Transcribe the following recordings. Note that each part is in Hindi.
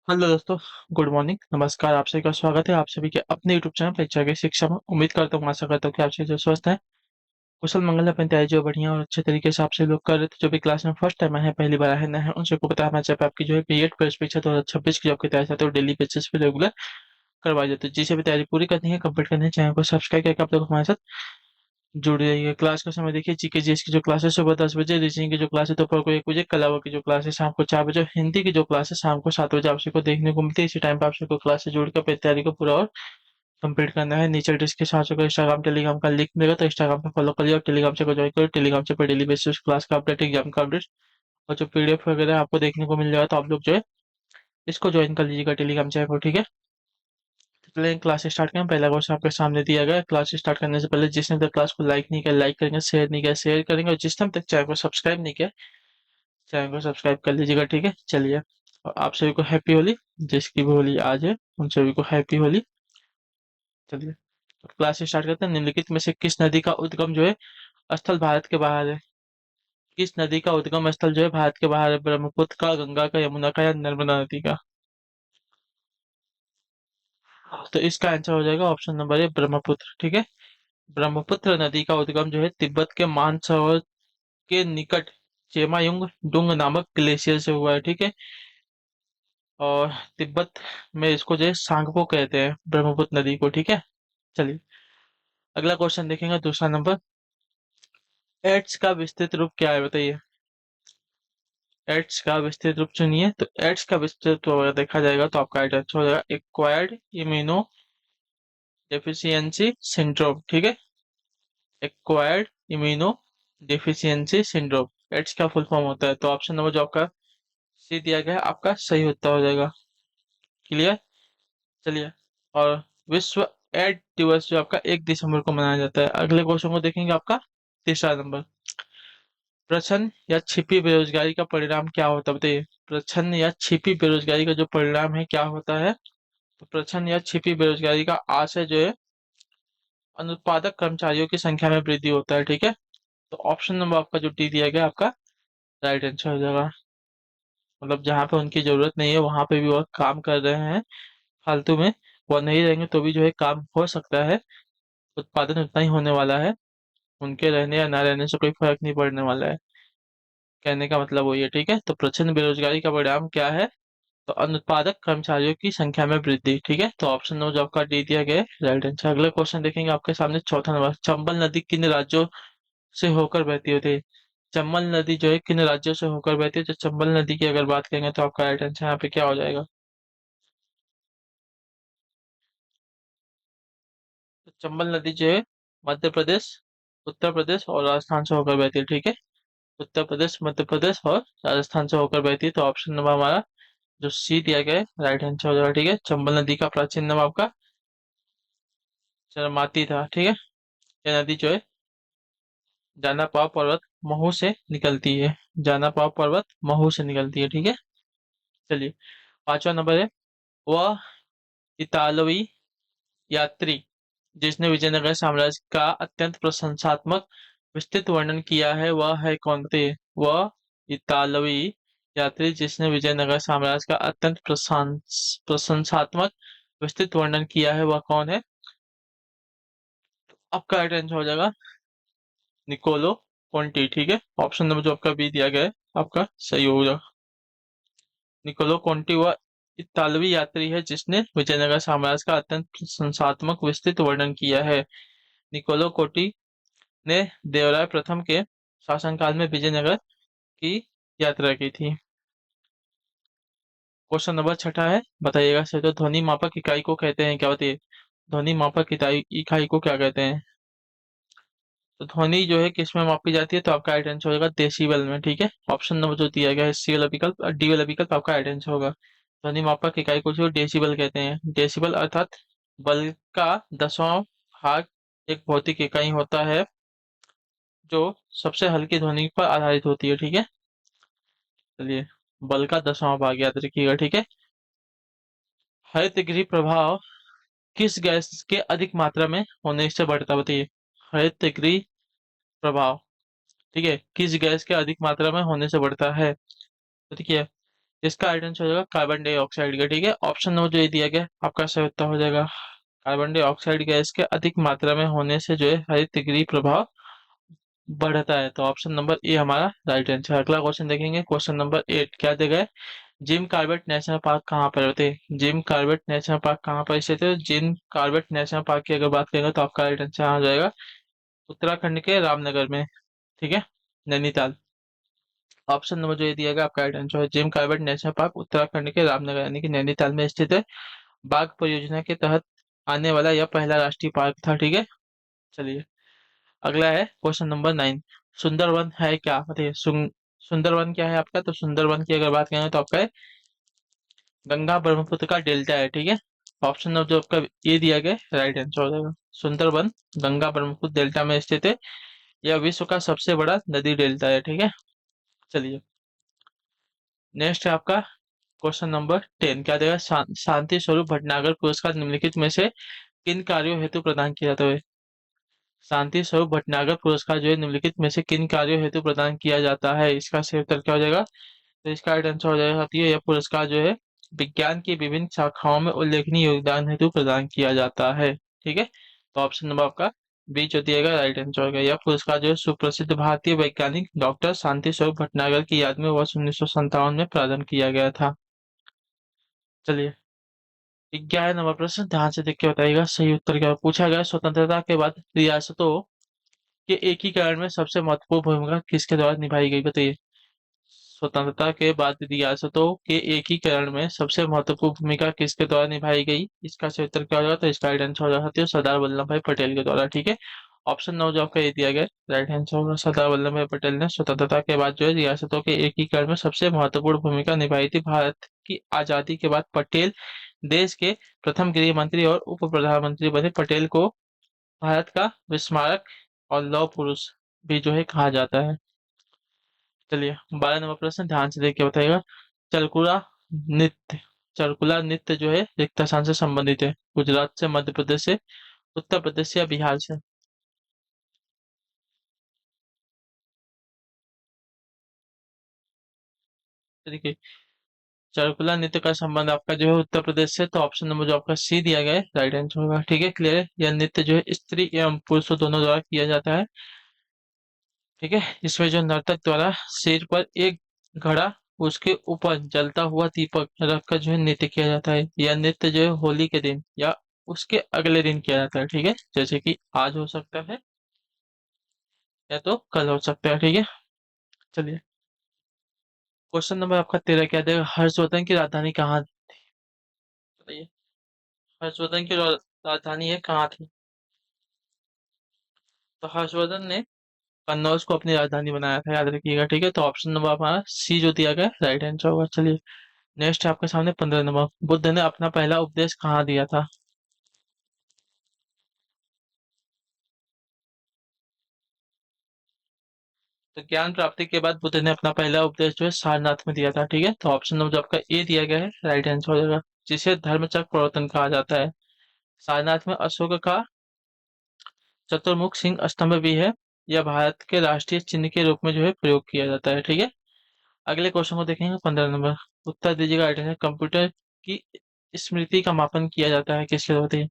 हेलो दोस्तों। गुड मॉर्निंग, नमस्कार। आप सभी का स्वागत है आप सभी के अपने यूट्यूब चैनल परीक्षा की शिक्षा में। उम्मीद करता हूँ, आशा करता हूँ कि आप सभी जो स्वस्थ हैं, कुशल मंगल है, अपनी तैयारी जो बढ़िया और अच्छे तरीके से आप सभी लोग कर रहे थे। जो भी क्लास में फर्स्ट टाइम आए हैं, पहली बार आए हैं, नए हैं, उन सबको बताना चाहते हैं आपकी जो है बीएड प्रवेश परीक्षा 2026 की जो आपकी तैयारी चाहते हो डेली बेसिस पे रेगुलर करवाई जाती है। जिसे भी तैयारी पूरी करनी है, कंप्लीट करनी है, चैनल को सब्सक्राइब करके आप लोग हमारे साथ जुड़ जाइए। क्लास का समय देखिए, जीके जीएस की जो क्लास है सुबह 10 बजे, रीजनिंग की जो क्लास है दोपहर को 1 बजे, कला की जो क्लास है शाम को 4 बजे, हिंदी की जो क्लास है शाम को 7 बजे आप सबको देखने को मिलती है। इसी टाइम पे आप सबको क्लास से जुड़कर अपनी तैयारी को पूरा और कंप्लीट करना है। नीचे डिस्क्रिप्शन आप सबको इंस्टाग्राम टेलीग्राम का लिंक मिलेगा, तो इंस्टाग्राम पे फॉलो करिए और टेलीग्राम से ज्वाइन करिए। टेलीग्राम से डेली बेसिस क्लास का अपडेट, एग्जाम का अपडेट और जो पीडीएफ वगैरह आपको देखने को मिल जाएगा, तो आप लोग जो है इसको ज्वाइन कर लीजिएगा टेलीग्राम चैनल को, ठीक है। तो चलिए क्लास स्टार्ट करें। पहला क्वेश्चन आपके सामने दिया गया है। क्लास स्टार्ट करने से पहले जिसने तक क्लास को लाइक नहीं किया लाइक करेंगे, शेयर नहीं किया शेयर करेंगे, और जिसने तक चैनल को सब्सक्राइब नहीं किया चैनल को सब्सक्राइब कर लीजिएगा, ठीक है। चलिए, और आप सभी को हैप्पी होली। जिसकी भी होली आज है उन सभी को हैप्पी होली। चलिए क्लास स्टार्ट करते हैं। निम्नलिखित में से किस नदी का उद्गम जो है स्थल भारत के बाहर है? किस नदी का उद्गम स्थल जो है भारत के बाहर है? ब्रह्मपुत्र का, गंगा का, यमुना का या नर्मदा नदी का? तो इसका आंसर हो जाएगा ऑप्शन नंबर ए, ब्रह्मपुत्र, ठीक है। ब्रह्मपुत्र नदी का उद्गम जो है तिब्बत के मानसरोवर के निकट चेमायुंग डुंग नामक ग्लेशियर से हुआ है, ठीक है। और तिब्बत में इसको जो है सांगपो कहते हैं, ब्रह्मपुत्र नदी को, ठीक है। चलिए अगला क्वेश्चन देखेंगे, दूसरा नंबर। एड्स का विस्तृत रूप क्या है, बताइए। एड्स का विस्तृत रूप चुनिए। तो एड्स का विस्तृत रूप अगर देखा जाएगा तो आपका राइट आंसर हो जाएगा एक्वायर्ड इम्यूनो डेफिशिएंसी सिंड्रोम, ठीक है। Acquired immuno deficiency syndrome AIDS का फुल फॉर्म होता है। तो ऑप्शन नंबर जो आपका सी दिया गया है आपका सही उत्तर हो जाएगा। क्लियर। चलिए, और विश्व एड दिवस जो आपका 1 दिसंबर को मनाया जाता है। अगले क्वेश्चन को देखेंगे, आपका तीसरा नंबर। प्रछन्न या छिपी बेरोजगारी का परिणाम क्या होता है, बताइए। प्रछन्न या छिपी बेरोजगारी का जो परिणाम है क्या होता है? तो प्रछन्न या छिपी बेरोजगारी का आशय जो है अनुत्पादक कर्मचारियों की संख्या में वृद्धि होता है, ठीक है। तो ऑप्शन नंबर आपका जो डी दिया गया आपका राइट आंसर हो जाएगा। मतलब जहाँ पे उनकी जरूरत नहीं है वहां पे भी वह काम कर रहे हैं फालतू में। वह नहीं रहेंगे तो भी जो है काम हो सकता है, उत्पादन उतना ही होने वाला है। उनके रहने या ना रहने से कोई फर्क नहीं पड़ने वाला है। कहने का मतलब वही है, ठीक है। तो प्रचंड बेरोजगारी का परिणाम क्या है? तो अनुत्पादक कर्मचारियों की संख्या में वृद्धि, ठीक है। तो ऑप्शन नंबर जो आपका डी दिया गया है राइट आंसर। अगला क्वेश्चन देखेंगे आपके सामने, चौथा नंबर। चंबल नदी किन राज्यों से होकर बहती होती है? चंबल नदी जो है किन राज्यों से होकर बहती है? तो चंबल नदी की अगर बात करेंगे तो आपका राइट आंसर यहाँ पे क्या हो जाएगा? तो चंबल नदी जो है मध्य प्रदेश, उत्तर प्रदेश और राजस्थान से होकर बहती है, ठीक है। उत्तर प्रदेश, मध्य प्रदेश और राजस्थान से होकर बहती है। तो ऑप्शन नंबर हमारा जो सी दिया गया है राइट आंसर हो जाएगा, ठीक है। चंबल नदी का प्राचीन नाम आपका चरमाती था, ठीक है। यह नदी जो है जानापाव पर्वत महू से निकलती है। जानापाव पर्वत महू से निकलती है, ठीक है। चलिए पांचवा नंबर है। वह इतालवी यात्री जिसने विजयनगर साम्राज्य का अत्यंत प्रशंसात्मक विस्तृत वर्णन किया है वह है कौन थे? वह इतालवी यात्री जिसने विजयनगर साम्राज्य का अत्यंत प्रशंसात्मक विस्तृत वर्णन किया है वह कौन है? आपका राइट आंसर हो जाएगा निकोलो कोंटी, ठीक है। ऑप्शन नंबर जो आपका बी दिया गया है आपका सही होगा। निकोलो कोंटी वह इतालवी यात्री है जिसने विजयनगर साम्राज्य का अत्यंत प्रशंसात्मक विस्तृत वर्णन किया है। निकोलो कोटी ने देवराय प्रथम के शासनकाल में विजयनगर की यात्रा की थी। क्वेश्चन नंबर छठा है, बताइएगा सर। तो ध्वनि मापक इकाई को कहते हैं क्या, बताइए। ध्वनि मापक इकाई इकाई को क्या कहते हैं? तो ध्वनि जो है किस में मापी जाती है? तो आपका राइट आंसर होगा डेसिबल में, ठीक है। ऑप्शन नंबर जो दिया गया है सी वाला विकल्प, डी वाला विकल्प आपका राइट आंसर होगा। ध्वनि मापक इकाई को जो डेसिबल कहते हैं। डेसिबल अर्थात बल का 10वां भाग एक भौतिक इकाई होता है जो सबसे हल्की ध्वनि पर आधारित होती है, ठीक है। चलिए, बल का 10वां भाग याद रखिएगा, ठीक है। हरित गृह प्रभाव किस गैस के अधिक मात्रा में होने से बढ़ता है, बताइए। हरित गृह प्रभाव, ठीक है, किस गैस के अधिक मात्रा में होने से बढ़ता है? तो देखिए, इसका राइट आंसर हो जाएगा कार्बन डाइऑक्साइड का। ठीक है, ऑप्शन नंबर जो ये दिया गया आपका सही उत्तर हो जाएगा। कार्बन डाइऑक्साइड गैस के अधिक मात्रा में होने से जो है हरित गृह प्रभाव बढ़ता है। तो ऑप्शन नंबर ए हमारा राइट आंसर। अगला क्वेश्चन देखेंगे, क्वेश्चन नंबर 8 क्या देगा है? जिम कॉर्बेट नेशनल पार्क कहाँ पर होते हैं? जिम कॉर्बेट नेशनल पार्क कहाँ पर स्थित है? जिम कॉर्बेट नेशनल पार्क की अगर बात करेंगे तो आपका राइट आंसर आ जाएगा उत्तराखंड के रामनगर में। ठीक है, नैनीताल। ऑप्शन नंबर जो ये दिया गया आपका राइट आंसर है। Jim Corbett national park Uttarakhand के रामनगर यानी कि नैनीताल में स्थित है। बाघ परियोजना के तहत आने वाला यह पहला राष्ट्रीय पार्क था। ठीक है, चलिए अगला है क्वेश्चन नंबर 9। सुंदरवन है क्या? बताइए सुंदरवन क्या है आपका? तो सुंदरवन की अगर बात करें तो आपका है गंगा ब्रह्मपुत्र का डेल्टा है। ठीक है, ऑप्शन नंबर जो आपका ये दिया गया राइट आंसर हो जाएगा। सुंदरवन गंगा ब्रह्मपुत्र डेल्टा में स्थित है। यह विश्व का सबसे बड़ा नदी डेल्टा है। ठीक है, चलिए नेक्स्ट है आपका क्वेश्चन नंबर 10 क्या देगा? शांति स्वरूप भटनागर पुरस्कार निम्नलिखित में से किन कार्यों हेतु प्रदान किया जाता है? शांति स्वरूप भटनागर पुरस्कार जो है निम्नलिखित में से किन कार्यों हेतु प्रदान किया जाता है? इसका सही उत्तर क्या हो जाएगा? तो इसका राइट आंसर हो जाएगा साथियों, यह पुरस्कार जो है विज्ञान की विभिन्न शाखाओं में उल्लेखनीय योगदान हेतु प्रदान किया जाता है। ठीक है, तो ऑप्शन नंबर आपका बी जो दिएगा राइट आंसर होगा। यह पुरस्कार जो है सुप्रसिद्ध भारतीय वैज्ञानिक डॉक्टर शांति स्वरूप भटनागर की याद में वर्ष 1957 में प्रारंभ किया गया था। चलिए 11 नंबर प्रश्न ध्यान से देख के बताइएगा सही उत्तर क्या पूछा गया। स्वतंत्रता के बाद रियासतों के एकीकरण में सबसे महत्वपूर्ण भूमिका किसके द्वारा निभाई गई? बताइए। स्वतंत्रता के बाद रियासतों के एकीकरण में सबसे महत्वपूर्ण भूमिका किसके द्वारा निभाई गई? इसका सही उत्तर क्या होगा? तो इसका राइट आंसर हो जाता है सरदार वल्लभ भाई पटेल के द्वारा। ठीक है, ऑप्शन नौ जो आपका ये दिया गया राइट आंसर होगा। सरदार वल्लभ भाई पटेल ने स्वतंत्रता के बाद जो है रियासतों के एकीकरण में सबसे महत्वपूर्ण भूमिका निभाई थी। भारत की आजादी के बाद पटेल देश के प्रथम गृह मंत्री और उप प्रधानमंत्री बने। पटेल को भारत का विस्मारक और लौह पुरुष भी जो है कहा जाता है। चलिए 12 नंबर प्रश्न ध्यान से देख के बताइएगा। चलकुला नृत्य चलकुला नृत्य जो है रिक्त स्थान से संबंधित है। गुजरात से, मध्य प्रदेश से, उत्तर प्रदेश से या बिहार से? देखिए चलकुला नृत्य का संबंध आपका जो है उत्तर प्रदेश से। तो ऑप्शन नंबर जो आपका सी दिया गया है राइट आंसर होगा। ठीक है, क्लियर है। यह नृत्य जो है स्त्री एवं पुरुषों दोनों द्वारा किया जाता है। ठीक है, इसमें जो नर्तक द्वारा सिर पर एक घड़ा उसके ऊपर जलता हुआ दीपक रखकर जो है नृत्य किया जाता है। यह नृत्य जो है होली के दिन या उसके अगले दिन किया जाता है। ठीक है, जैसे कि आज हो सकता है या तो कल हो सकता है। ठीक है, चलिए क्वेश्चन नंबर आपका 13 क्या देगा? हर्षवर्धन की राजधानी कहाँ थी? बताइए। हर्षवर्धन की राजधानी है कहाँ थी? तो हर्षवर्धन ने कन्नौज को अपनी राजधानी बनाया था, याद रखिएगा। ठीक है, तो ऑप्शन नंबर हमारा सी जो दिया गया राइट आंसर होगा। चलिए नेक्स्ट है आपके सामने 15 नंबर। बुद्ध ने अपना पहला उपदेश कहाँ दिया था? तो ज्ञान प्राप्ति के बाद बुद्ध ने अपना पहला उपदेश जो है सारनाथ में दिया था। ठीक है, तो ऑप्शन नंबर जो आपका ए दिया गया है राइट आंसर हो जाएगा, जिसे धर्मचक्र प्रवर्तन कहा जाता है। सारनाथ में अशोक का चतुर्मुख सिंह स्तंभ भी है। यह भारत के राष्ट्रीय चिन्ह के रूप में जो है प्रयोग किया जाता है। ठीक है, अगले क्वेश्चन को देखेंगे 15 नंबर। उत्तर दीजिएगा राइट आंसर। कंप्यूटर की स्मृति का मापन किया जाता है किसके द्वारा? बताइए।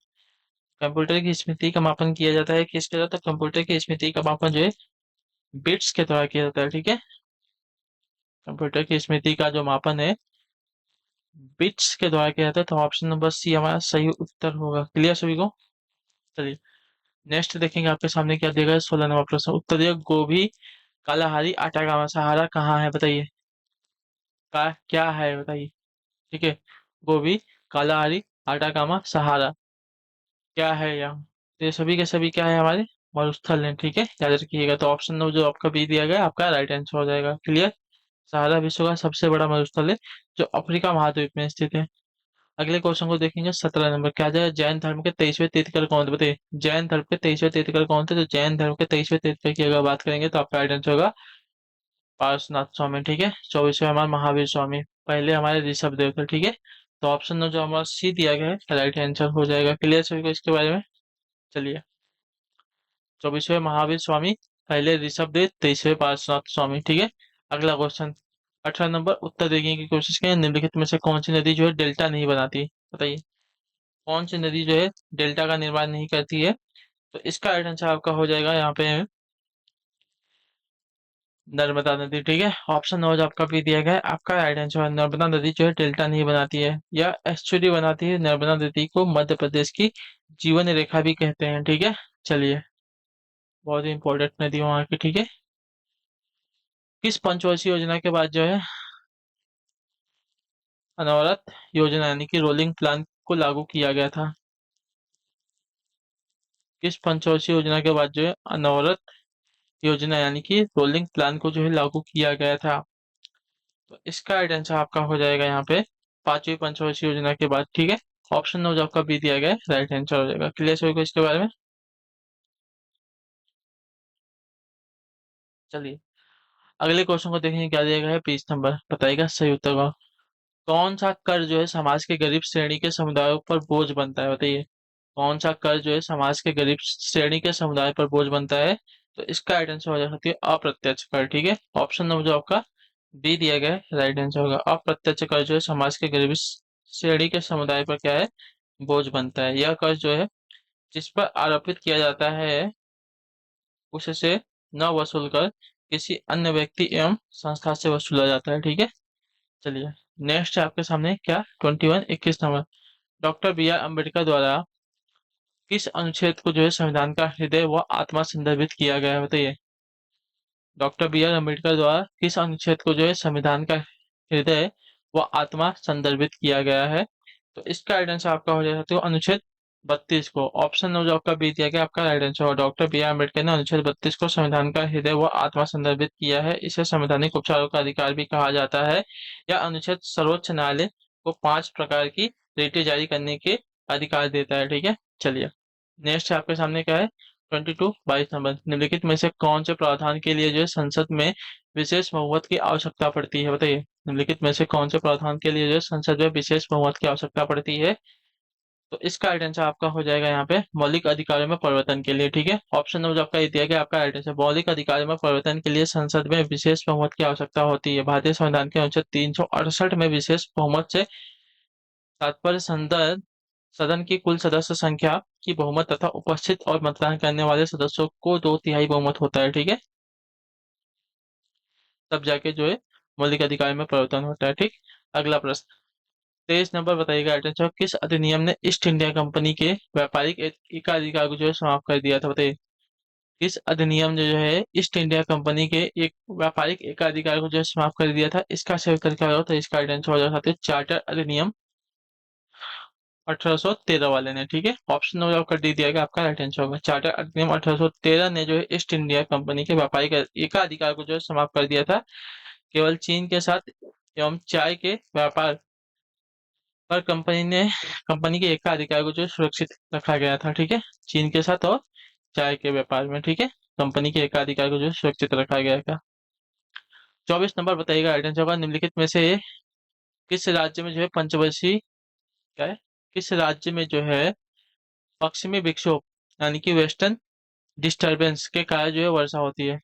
कंप्यूटर की स्मृति का मापन किया जाता है किसके द्वारा? तो कंप्यूटर की स्मृति का मापन जो है बिट्स के द्वारा किया जाता है। ठीक है, कंप्यूटर की स्मृति का जो मापन है बिट्स के द्वारा किया जाता है। तो ऑप्शन नंबर सी हमारा सही उत्तर होगा। क्लियर सभी को? चलिए नेक्स्ट देखेंगे आपके सामने क्या देगा। 16 नंबर प्रश्न। उत्तर दिया गोभी कालाहारी आटागामा सहारा कहाँ है? बताइए। का क्या है बताइए। ठीक है, गोभी कालाहारी आटागामा सहारा क्या है यहाँ? तो ये सभी के सभी क्या है हमारे मरुस्थल है। ठीक है, याद रखिएगा। तो ऑप्शन नंबर जो आपका बी दिया गया आपका राइट आंसर हो जाएगा। क्लियर। सहारा विश्व का सबसे बड़ा मरुस्थल है जो अफ्रीका महाद्वीप में स्थित है। अगले क्वेश्चन को देखेंगे 17 नंबर। क्या जाए जैन धर्म के 23वें तीर्थकर कौन थे? बताइए। जैन धर्म के 23वें तीर्थकर कौन थे? तो जैन धर्म के 23वें तीर्थकर की अगर बात करेंगे तो आपका राइट आंसर होगा पार्श्वनाथ स्वामी। ठीक है, 24वें हमारे महावीर स्वामी, पहले हमारे ऋषभ देव थे। ठीक है, तो ऑप्शन नंबर जो हमारा सी दिया गया है राइट आंसर हो जाएगा। क्लियर सभी को इसके बारे में? चलिए 24वें महावीर स्वामी, पहले ऋषभ देव, 23वें पार्श्वनाथ स्वामी। ठीक है, अगला क्वेश्चन 18 नंबर, उत्तर देने की कोशिश करें। निम्नलिखित में से कौन सी नदी जो है डेल्टा नहीं बनाती, बताइए कौन सी नदी जो है डेल्टा का निर्माण नहीं करती है। तो इसका राइट आंसर आपका हो जाएगा यहाँ पे नर्मदा नदी। ठीक है, ऑप्शन नंबर जो आपका भी दिया गया है, आपका राइट आंसर है नर्मदा नदी जो है डेल्टा नहीं बनाती है या एस्चुरी बनाती है। नर्मदा नदी को मध्य प्रदेश की जीवन रेखा भी कहते हैं। ठीक है, चलिए, बहुत ही इंपॉर्टेंट नदी वहाँ की। ठीक है, किस पंचवर्षीय योजना के बाद जो है अनवरत योजना यानी कि रोलिंग प्लान को लागू किया गया था। किस पंचवर्षीय योजना के बाद जो है अनवरत योजना यानी कि रोलिंग प्लान को जो है लागू किया गया था। तो इसका राइट आंसर आपका हो जाएगा यहाँ पे पांचवी पंचवर्षीय योजना के बाद। ठीक है, ऑप्शन नंबर जो आपका बी दिया गया है राइट आंसर हो जाएगा। क्लियर हो गया इसके बारे में। चलिए, अगले क्वेश्चन को देखेंगे क्या दिया गया है। 20 नंबर बताइएगा सही उत्तर का। कौन सा कर जो है समाज के गरीब श्रेणी के समुदायों पर बोझ बनता है, बताइए कौन सा कर जो है समाज के गरीब श्रेणी के समुदाय पर बोझ बनता है। तो इसका राइट आंसर हो सकती है अप्रत्यक्ष कर। ठीक है, ऑप्शन नंबर जो आपका डी दिया गया है राइट आंसर होगा। अप्रत्यक्ष कर जो है समाज के गरीब श्रेणी के समुदाय पर क्या है, बोझ बनता है। यह कर जो है जिस पर आरोपित किया जाता है उससे न वसूल कर किसी अन्य व्यक्ति एवं संस्था से वसूला जाता है। ठीक है, चलिए, नेक्स्ट है आपके सामने क्या 21 नंबर। डॉक्टर बी आर अम्बेडकर द्वारा किस अनुच्छेद को जो है संविधान का हृदय व आत्मा संदर्भित किया गया है, बताइए डॉक्टर बी आर अम्बेडकर द्वारा किस अनुच्छेद को जो है संविधान का हृदय व आत्मा संदर्भित किया गया है। तो इसका राइट आंसर आपका हो जाएगा तो अनुच्छेद 32 को। ऑप्शन नंबर जो आपका बी दिया गया आपका राइट आंसर होगा। डॉक्टर बी आर अम्बेडकर ने अनुच्छेद 32 को संविधान का हृदय व आत्मा संदर्भित किया है। इसे संवैधानिक उपचारों का अधिकार भी कहा जाता है। यह अनुच्छेद सर्वोच्च न्यायालय को 5 प्रकार की रिटें जारी करने के अधिकार देता है। ठीक है, चलिए, नेक्स्ट आपके सामने क्या है 22 22 नंबर। निम्नलिखित में से कौन से प्रावधान के लिए जो है संसद में विशेष बहुमत की आवश्यकता पड़ती है, बताइए निम्नलिखित में से कौन से प्रावधान के लिए जो है संसद में विशेष बहुमत की आवश्यकता पड़ती है। तो इसका राइट आंसर आपका हो जाएगा यहाँ पे मौलिक अधिकारों में परिवर्तन के लिए। ठीक है, ऑप्शन नंबर जो आपका ये दिया गया आपका राइट आंसर मौलिक अधिकारों में परिवर्तन के लिए संसद में विशेष बहुमत की आवश्यकता होती है। भारतीय संविधान के अनुच्छेद 368 में विशेष बहुमत से तात्पर्य संसद सदन की कुल सदस्य संख्या की बहुमत तथा उपस्थित और मतदान करने वाले सदस्यों को 2/3 बहुमत होता है। ठीक है, तब जाके जो है मौलिक अधिकार में परिवर्तन होता है। ठीक, अगला प्रश्न 23 नंबर बताइएगा आइटम किस अधिनियम ने ईस्ट इंडिया कंपनी के व्यापारिक एकाधिकार को जो है समाप्त कर दिया था, बताइए किस अधिनियम ने जो है ईस्ट इंडिया कंपनी के एक व्यापारिक एकाधिकार को जो है समाप्त कर दिया था। इसका सही उत्तर क्या होगा, तो इसका आंसर हो जाता है चार्टर अधिनियम 1813 वाले ने। ठीक है, ऑप्शन नंबर आपका डी दिया गया आपका राइट आंसर होगा। चार्टर अधिनियम 1813 ने जो है ईस्ट इंडिया कंपनी के व्यापारिक एकाधिकार को जो है समाप्त कर दिया था। केवल चीन के साथ एवं चाय के व्यापार पर कंपनी के एकाधिकार को जो है सुरक्षित रखा गया था। ठीक है, चीन के साथ और चाय के व्यापार में। ठीक है, कंपनी के एकाधिकार को जो है सुरक्षित रखा गया था। 24 नंबर बताइएगा राइट आंसर होगा। निम्नलिखित में से किस राज्य में जो है पंचवर्षीय क्या है, किस राज्य में जो है पश्चिमी विक्षोभ यानी कि वेस्टर्न डिस्टरबेंस के कारण जो है वर्षा होती है।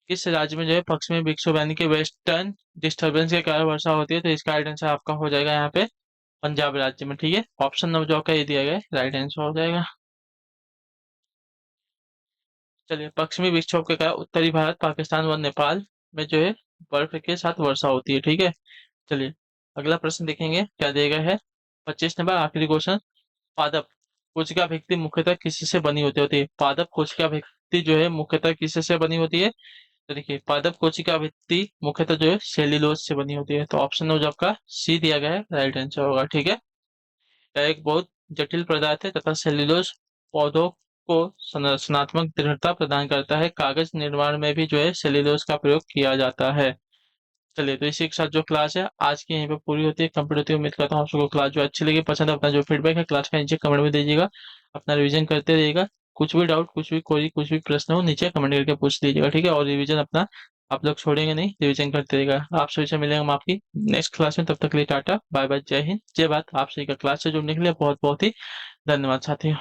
किस राज्य में जो है पश्चिमी विक्षोभ यानी कि वेस्टर्न डिस्टरबेंस के कारण वर्षा होती है। तो इसका राइट आंसर आपका हो जाएगा यहाँ पे पंजाब राज्य में। ठीक है, ऑप्शन नंबर जो आपका ये दिया गया है राइट आंसर हो जाएगा। चलिए, पश्चिमी विक्षोभ के कारण उत्तरी भारत पाकिस्तान व नेपाल में जो है बर्फ के साथ वर्षा होती है। ठीक है, चलिए, अगला प्रश्न देखेंगे क्या दिया गया है। 25 नंबर आखिरी क्वेश्चन। पादप कोशिका भित्ति मुख्यतः किससे बनी होती है। पादप कोशिका भित्ति जो है मुख्यतः किससे बनी होती है। तो देखिए पादप कोशिका भित्ति मुख्यतः जो है सेल्यूलोज से बनी होती है। तो ऑप्शन नंबर जो आपका सी दिया गया है राइट आंसर होगा। ठीक है, यह एक बहुत जटिल पदार्थ है तथा सेल्यूलोज पौधों को संरचनात्मक दृढ़ता प्रदान करता है। कागज निर्माण में भी जो है सेल्यूलोज का प्रयोग किया जाता है। चलिए, तो इसी के साथ जो क्लास है आज की यहीं पे पूरी होती है, कंप्लीट होती है। उम्मीद करता हूँ आप सबको क्लास जो अच्छी लगी पसंद है। अपना जो फीडबैक है क्लास का नीचे कमेंट में दीजिएगा। अपना रिवीजन करते रहिएगा। कुछ भी डाउट कुछ भी कोई कुछ भी प्रश्न हो नीचे कमेंट करके पूछ लीजिएगा। ठीक है, और रिवीजन अपना आप लोग छोड़ेंगे नहीं, रिवीजन करते रहिएगा। आप सभी से मिलेंगे हम आपकी नेक्स्ट क्लास में। तब तक के लिए टाटा बाय बाय, जय हिंद जय भारत। आप सभी का क्लास से जुड़ने के लिए बहुत बहुत ही धन्यवाद साथियों।